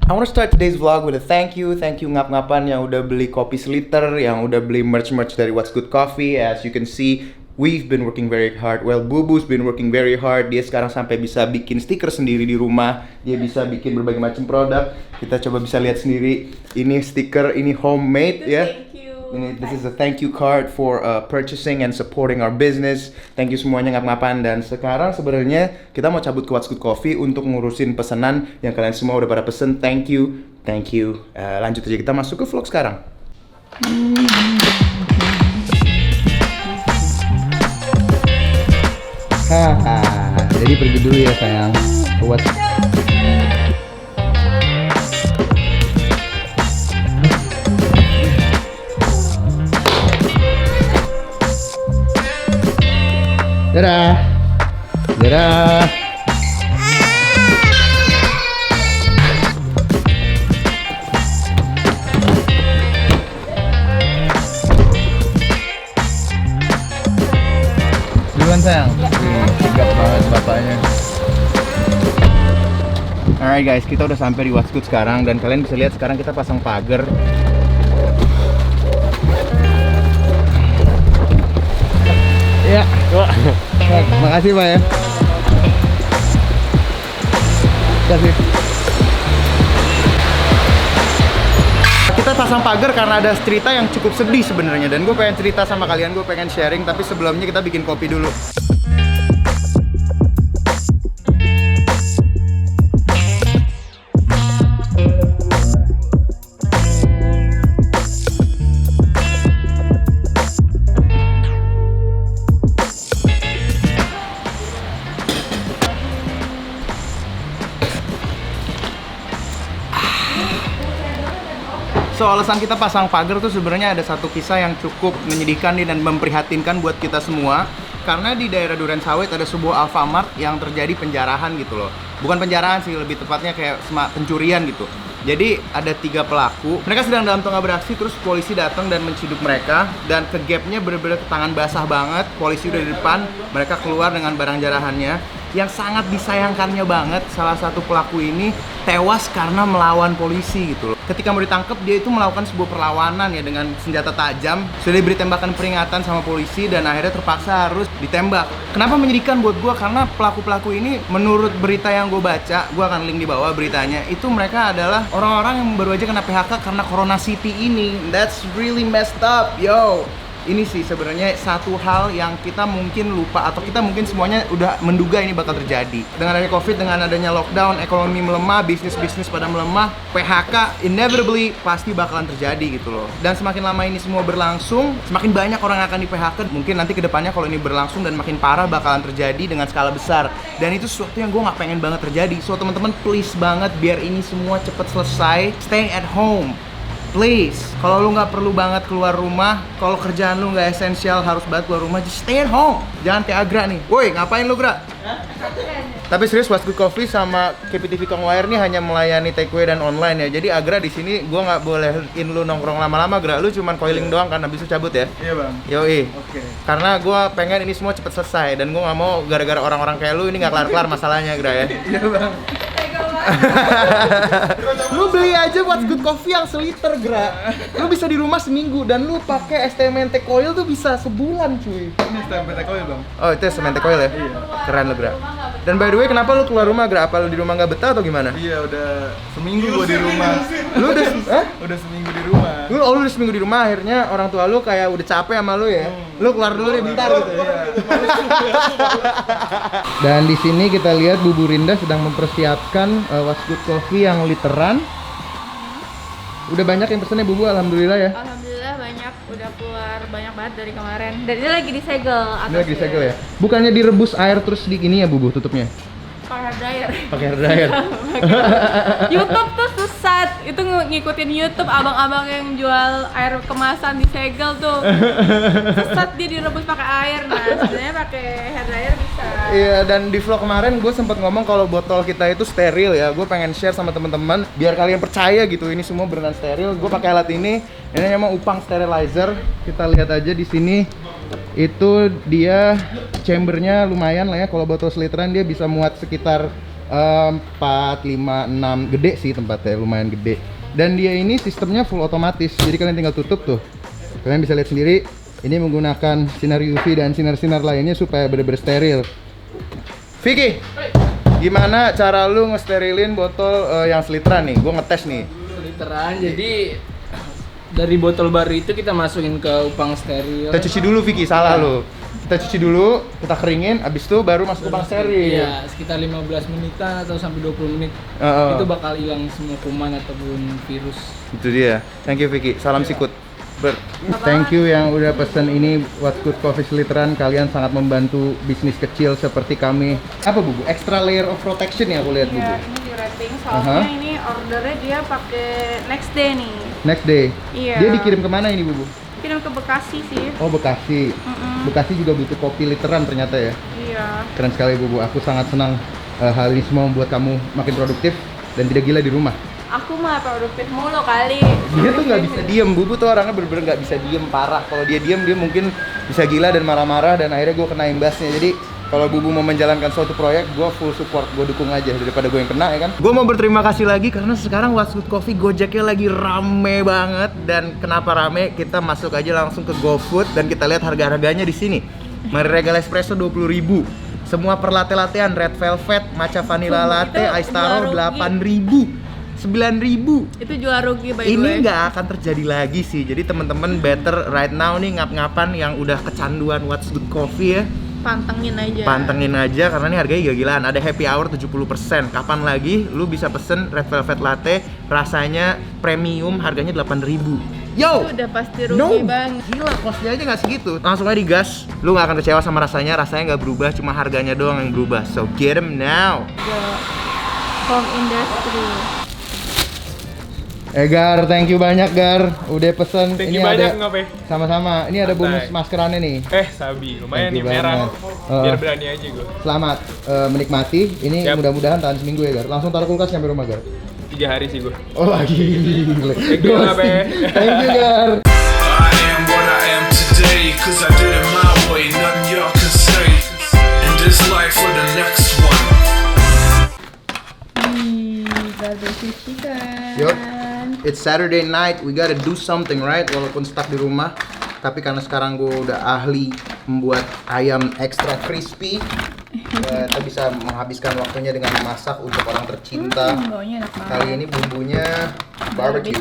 I want to start today's vlog with a thank you ngap-ngapan yang udah beli kopi Sliter, yang udah beli merch dari What's Good Coffee. As you can see, we've been working very hard. Well, Bubu's been working very hard. Dia sekarang sampai bisa bikin stiker sendiri di rumah. Dia bisa bikin berbagai macam produk. Kita coba bisa lihat sendiri. Ini stiker, ini homemade ya. This is a thank you card for purchasing and supporting our business. Thank you semuanya ngap-ngapan. Dan sekarang sebenarnya kita mau cabut ke What's Good Coffee untuk ngurusin pesanan yang kalian semua udah pada pesen. Thank you. Lanjut aja, kita masuk ke vlog sekarang. Jadi pergi dulu ya sayang. What's Dadah. Dadah. Duluan sayang. Tegap banget bapaknya. Alright guys, kita udah sampai di What's Good sekarang dan kalian bisa lihat sekarang kita pasang pagar. Ya, makasih Pak ya. Kasih. Kita pasang pagar karena ada cerita yang cukup sedih sebenarnya dan gue pengen cerita sama kalian, gue pengen sharing, tapi sebelumnya kita bikin kopi dulu. So, alasan kita pasang pagar tuh sebenarnya ada satu kisah yang cukup menyedihkan nih dan memprihatinkan buat kita semua. Karena di daerah Durensawit ada sebuah Alfamart yang terjadi penjarahan gitu loh. Bukan penjarahan sih, lebih tepatnya kayak pencurian gitu. Jadi ada 3 pelaku, mereka sedang dalam tengah beraksi, terus polisi datang dan menciduk mereka. Dan ke gapnya bener-bener tangan basah banget, polisi udah di depan, mereka keluar dengan barang jarahannya. Yang sangat disayangkannya banget, salah satu pelaku ini tewas karena melawan polisi gitu loh. Ketika mau ditangkap, dia itu melakukan sebuah perlawanan ya dengan senjata tajam. Sudah diberi tembakan peringatan sama polisi dan akhirnya terpaksa harus ditembak. Kenapa menyedihkan buat gue? Karena pelaku-pelaku ini menurut berita yang gue baca, gue akan link di bawah beritanya, itu mereka adalah orang-orang yang baru aja kena PHK karena Corona City ini. That's really messed up, yo. Ini sih sebenarnya satu hal yang kita mungkin lupa atau kita mungkin semuanya udah menduga ini bakal terjadi. Dengan adanya Covid, dengan adanya lockdown, ekonomi melemah, bisnis-bisnis pada melemah, PHK inevitably pasti bakalan terjadi gitu loh. Dan semakin lama ini semua berlangsung, semakin banyak orang yang akan di PHK. Mungkin nanti kedepannya kalau ini berlangsung dan makin parah bakalan terjadi dengan skala besar. Dan itu sesuatu yang gue gak pengen banget terjadi. So teman-teman please banget biar ini semua cepet selesai, stay at home. Please, kalau lu nggak perlu banget keluar rumah, kalau kerjaan lu nggak esensial harus banget keluar rumah, just stay at home. Jangan kayak Agra nih. Woi, ngapain lu Gra? Tapi serius, What's Good Coffee sama KPTV Kongwire nih hanya melayani takeaway dan online ya. Jadi Agra di sini gua nggak bolehin lu nongkrong lama-lama, Gra. Lu cuman coiling doang kan, habis itu cabut ya? Iya bang. Yoi. Oke. Karena gua pengen ini semua cepet selesai dan gua nggak mau gara-gara orang-orang kayak lu ini nggak kelar-kelar masalahnya, Gra ya. Iya bang. Lu beli aja What's Good Coffee yang seliter, Gra. Lu bisa di rumah seminggu dan lu pakai STMNT coil tuh bisa sebulan, cuy. Ini STMNT coil bang. Oh, itu STMNT coil ya? Iya. Keren lu, Gra. Dan by the way, kenapa lu keluar rumah, Gra? Apa lu di rumah nggak betah atau gimana? Iya udah seminggu gua di rumah. Lu udah Udah seminggu di rumah. Lu udah seminggu di rumah, akhirnya orang tua lu kayak udah capek sama lu ya. Lu keluar dulu deh bentar gitu ya. Dan di sini kita lihat Bu Rinda sedang mempersiapkan What's Good Coffee yang literan. Udah banyak yang pesennya Bu, alhamdulillah ya. Alhamdulillah banyak, udah keluar banyak banget dari kemarin. Dan ini lagi disegel Ini lagi segel ya. Bukannya direbus air terus di gini ya Bu tutupnya? pakai hair dryer. Pakai hair dryer. YouTube tuh susah. Itu ngikutin YouTube abang-abang yang jual air kemasan disegel tuh. Susah dia direbus pakai air. Nah, sebenarnya pakai hair dryer bisa. Iya, dan di vlog kemarin gue sempat ngomong kalau botol kita itu steril ya. Gue pengen share sama teman-teman biar kalian percaya gitu ini semua beneran steril. Gue pakai alat ini namanya Upang Sterilizer. Kita lihat aja di sini. Itu dia chambernya lumayan lah ya. Kalau botol seliteran dia bisa muat sekitar 4, 5, 6, gede sih tempatnya, lumayan gede. Dan dia ini sistemnya full otomatis, jadi kalian tinggal tutup tuh. Kalian bisa lihat sendiri, ini menggunakan sinar UV dan sinar-sinar lainnya supaya bener-bener steril. Vicky, gimana cara lu ngesterilin botol yang seliteran nih? Gue ngetes nih. Literan, jadi dari botol baru itu kita masukin ke upang steril. Kita cuci dulu Vicky, salah lu. Kita cuci dulu, kita keringin, abis itu baru masuk ke upang steril. Iya, sekitar 15 menitan atau sampai 20 menit. Oh. Itu bakal hilang semua kuman ataupun virus. Itu dia. Thank you Vicky. Salam sikut. Thank you yang udah pesen ini What's Good Coffee Seliteran. Kalian sangat membantu bisnis kecil seperti kami. Apa Bubu? Extra layer of protection ya aku lihat Bubu. Iya, ini di rating soalnya ini ordernya dia pakai next day nih. Next day. Iya. Dia dikirim kemana ini Bubu? Kirim ke Bekasi sih. Oh Bekasi. Bekasi juga butuh kopi literan ternyata ya. Iya. Keren sekali Bubu. Aku sangat senang hal ini semua membuat kamu makin produktif dan tidak gila di rumah. Aku mah produktif mulu kali. Dia tuh nggak bisa diem, Bubu tuh orangnya bener-bener nggak bisa diem parah. Kalau dia diem, dia mungkin bisa gila dan marah-marah dan akhirnya gue kena imbasnya. Jadi kalau Bubu mau menjalankan suatu proyek, gue full support, gue dukung aja daripada gue yang kena ya kan. Gue mau berterima kasih lagi karena sekarang What's Good Coffee Gojeknya lagi rame banget. Dan kenapa rame? Kita masuk aja langsung ke GoFood dan kita lihat harga-harganya di sini. Mari Regal Espresso 20.000. Semua per latte-lattean, Red Velvet, Matcha Vanilla Latte, Ice Taro 8.000. 9.000. Itu jual rugi by the way. Ini nggak akan terjadi lagi sih. Jadi teman-teman better right now nih ngap-ngapan yang udah kecanduan What's Good Coffee ya. Pantengin aja. Pantengin aja karena ini harganya gila-gilaan. Ada happy hour 70%. Kapan lagi lu bisa pesen Red Velvet Latte rasanya premium harganya 8.000. Yo! Itu udah pasti rugi bang. Gila, costnya aja nggak segitu. Langsung aja digas. Lu nggak akan kecewa sama rasanya nggak berubah, cuma harganya doang yang berubah. So get them now. The home industry. Gar, thank you banyak Gar, udah pesen. Thank ini you banyak, ada Ngope. sama-sama. Ini ada bonus Santai. maskerannya nih. Sabi, lumayan Thank nih you merah. banget. Biar berani aja gue. Selamat menikmati. Ini Siap. mudah-mudahan tahan seminggu ya Gar. Langsung taruh kulkas sampai rumah Gar. 3 hari sih gue. Oh lagi. Thank you, Ngope. Thank you Gar. I am what I am today, cause I did it my way, nothing y'all can say. In this life or the next one. Barbecue chicken. Yup. It's Saturday night, we gotta do something right? Walaupun stuck di rumah, tapi karena sekarang gue udah ahli membuat ayam extra crispy, kita bisa menghabiskan waktunya dengan memasak untuk orang tercinta. Baunya enak banget. Kali ini bumbunya barbecue,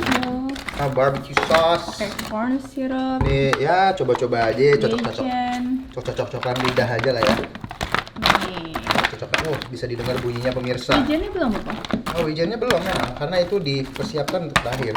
barbecue sauce. Pakai corn syrup. Nih ya coba-coba aja, cocok-cocok, Bacon. cocok-cocokan lidah aja lah ya. Nih. Cocok, bisa didengar bunyinya pemirsa. Wijennya belum apa? Oh wijennya belum memang, karena itu dipersiapkan untuk terakhir.